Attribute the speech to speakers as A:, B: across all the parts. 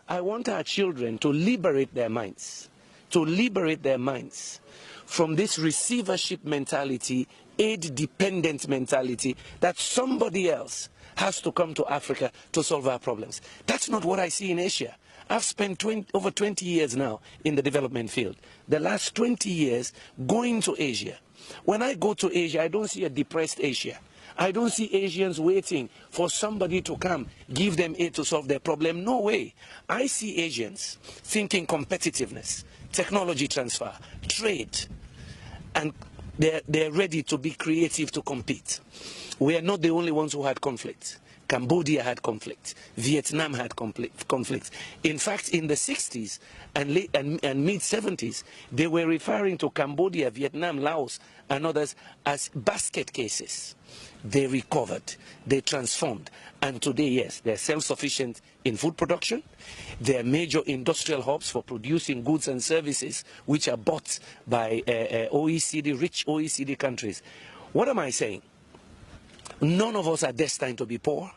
A: I want our children to liberate their minds, from this receivership mentality, aid-dependent mentality that somebody else has to come to Africa to solve our problems. That's not what I see in Asia. I've spent over 20 years now in the development field. The last 20 years going to Asia. When I go to Asia, I don't see a depressed Asia. I don't see Asians waiting for somebody to come, give them aid to solve their problem. No way. I see Asians thinking competitiveness, technology transfer, trade, and they're ready to be creative to compete. We are not the only ones who had conflict. Cambodia had conflict. Vietnam had conflict. In fact, in the 60s and mid-70s, they were referring to Cambodia, Vietnam, Laos, and others as basket cases. They recovered, they transformed, and today, yes, they're self-sufficient in food production. They're major industrial hubs for producing goods and services which are bought by rich OECD countries. What am I saying? None of us are destined to be poor.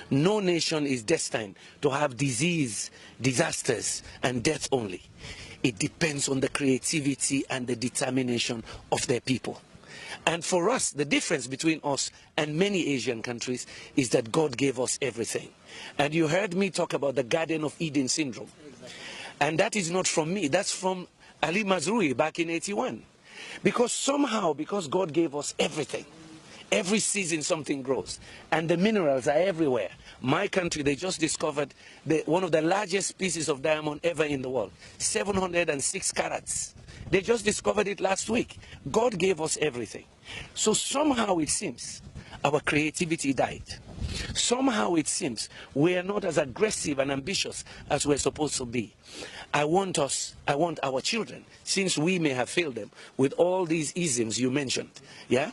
A: No nation is destined to have disease, disasters, and death only. It depends on the creativity and the determination of their people. And for us, the difference between us and many Asian countries is that God gave us everything. And you heard me talk about the Garden of Eden syndrome. Exactly. And that is not from me. That's from Ali Mazrui back in '81. Because somehow, because God gave us everything, every season something grows. And the minerals are everywhere. My country, they just discovered one of the largest pieces of diamond ever in the world. 706 carats. They just discovered it last week. God gave us everything. So somehow it seems our creativity died. Somehow it seems we are not as aggressive and ambitious as we're supposed to be. I want our children, since we may have failed them with all these isms you mentioned, yeah?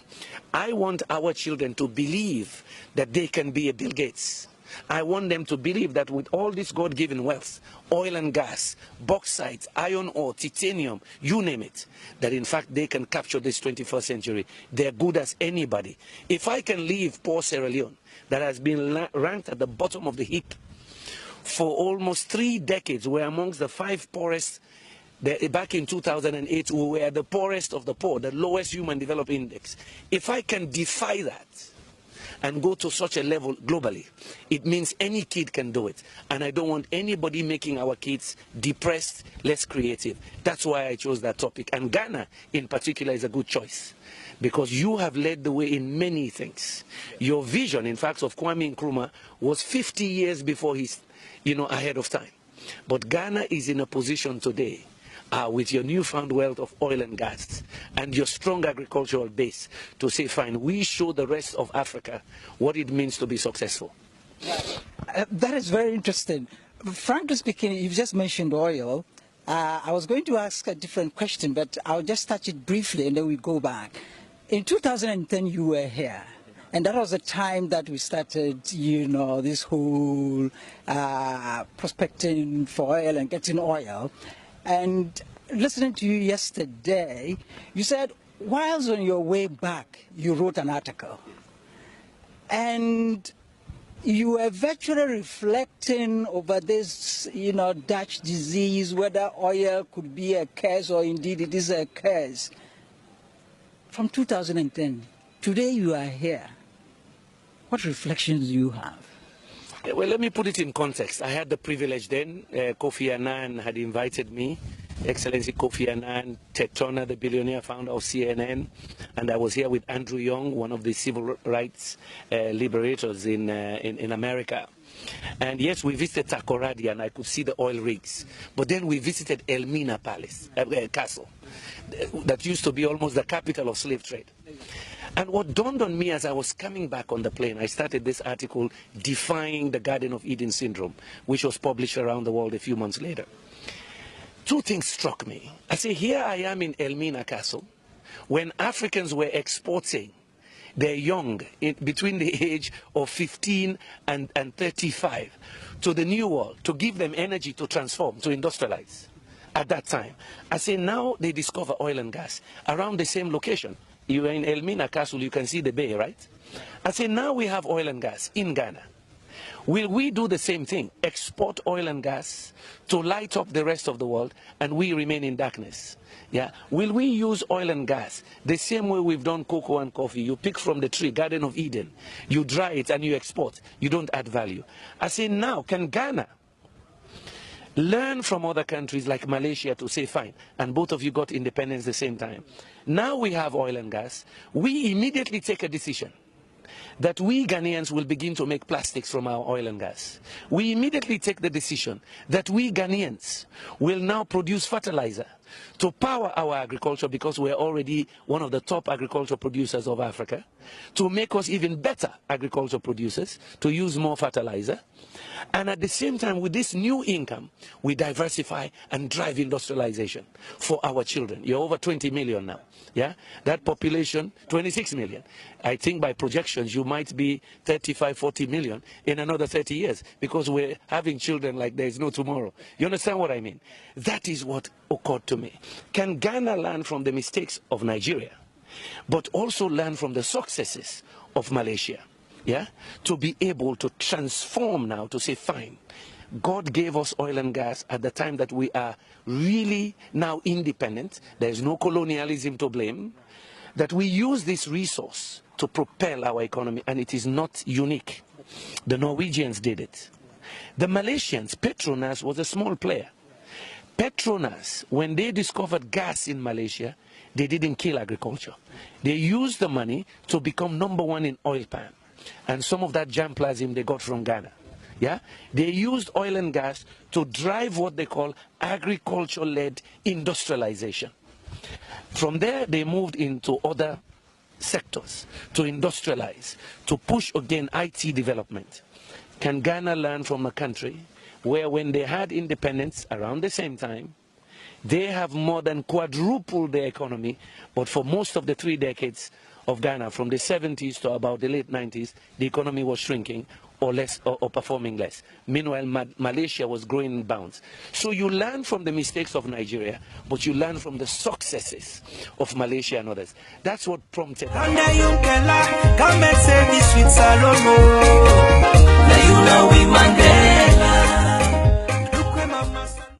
A: I want our children to believe that they can be a Bill Gates. I want them to believe that with all this God-given wealth, oil and gas, bauxite, iron ore, titanium, you name it, that in fact they can capture this 21st century. They're good as anybody. If I can leave poor Sierra Leone, that has been ranked at the bottom of the heap for almost 3 decades, we're amongst the 5 poorest. Back in 2008, we were the poorest of the poor, the lowest human development index. If I can defy that and go to such a level globally, it means any kid can do it. And I don't want anybody making our kids depressed, less creative. That's why I chose that topic. And Ghana, in particular, is a good choice, because you have led the way in many things. Your vision, in fact, of Kwame Nkrumah was 50 years before he's, ahead of time. But Ghana is in a position today, with your newfound wealth of oil and gas and your strong agricultural base, to say, fine, we show the rest of Africa what it means to be successful.
B: That is very interesting. Frankly speaking, you've just mentioned oil. I was going to ask a different question, but I'll just touch it briefly and then we go back. In 2010, you were here. And that was the time that we started, this whole prospecting for oil and getting oil. And listening to you yesterday, you said, whilst on your way back, you wrote an article. And you were virtually reflecting over this, Dutch disease, whether oil could be a curse or indeed it is a curse. From 2010, today you are here. What reflections do you have?
A: Well, let me put it in context. I had the privilege then. Kofi Annan had invited me, Excellency Kofi Annan, Ted Turner, the billionaire founder of CNN, and I was here with Andrew Young, one of the civil rights liberators in America. And yes, we visited Takoradi and I could see the oil rigs. But then we visited Elmina Castle, that used to be almost the capital of slave trade. And what dawned on me as I was coming back on the plane, I started this article, Defying the Garden of Eden Syndrome, which was published around the world a few months later. 2 things struck me. I say, here I am in Elmina Castle, when Africans were exporting their young, between the age of 15 and 35, to the New World, to give them energy to transform, to industrialize. At that time, I say, now they discover oil and gas around the same location. You are in Elmina Castle, you can see the bay, right? I say, now we have oil and gas in Ghana. Will we do the same thing, export oil and gas to light up the rest of the world, and we remain in darkness? Yeah. Will we use oil and gas the same way we've done cocoa and coffee? You pick from the tree, Garden of Eden, you dry it and you export. You don't add value. I say now, can Ghana learn from other countries like Malaysia to say, fine, and both of you got independence at the same time. Now we have oil and gas. We immediately take a decision that we Ghanaians will begin to make plastics from our oil and gas. We immediately take the decision that we Ghanaians will now produce fertilizer to power our agriculture, because we're already one of the top agricultural producers of Africa, to make us even better agricultural producers, to use more fertilizer. And at the same time, with this new income, we diversify and drive industrialization for our children. You're over 20 million now. Yeah, that population, 26 million. I think by projections, you might be 35, 40 million in another 30 years, because we're having children like there's no tomorrow. You understand what I mean? That is what occurred to me. Can Ghana learn from the mistakes of Nigeria, but also learn from the successes of Malaysia? Yeah, to be able to transform now, to say, fine, God gave us oil and gas at the time that we are really now independent. There is no colonialism to blame. That we use this resource to propel our economy, and it is not unique. The Norwegians did it. The Malaysians, Petronas was a small player. Petronas, when they discovered gas in Malaysia, they didn't kill agriculture. They used the money to become #1 in oil palm. And some of that germplasm they got from Ghana. Yeah? They used oil and gas to drive what they call agriculture-led industrialization. From there, they moved into other sectors to industrialize, to push again IT development. Can Ghana learn from a country where, when they had independence around the same time, they have more than quadrupled their economy, but for most of the 3 decades of Ghana, from the 70s to about the late 90s, the economy was shrinking or less, or performing less. Meanwhile, Malaysia was growing in bounds. So you learn from the mistakes of Nigeria, but you learn from the successes of Malaysia and others. That's what prompted.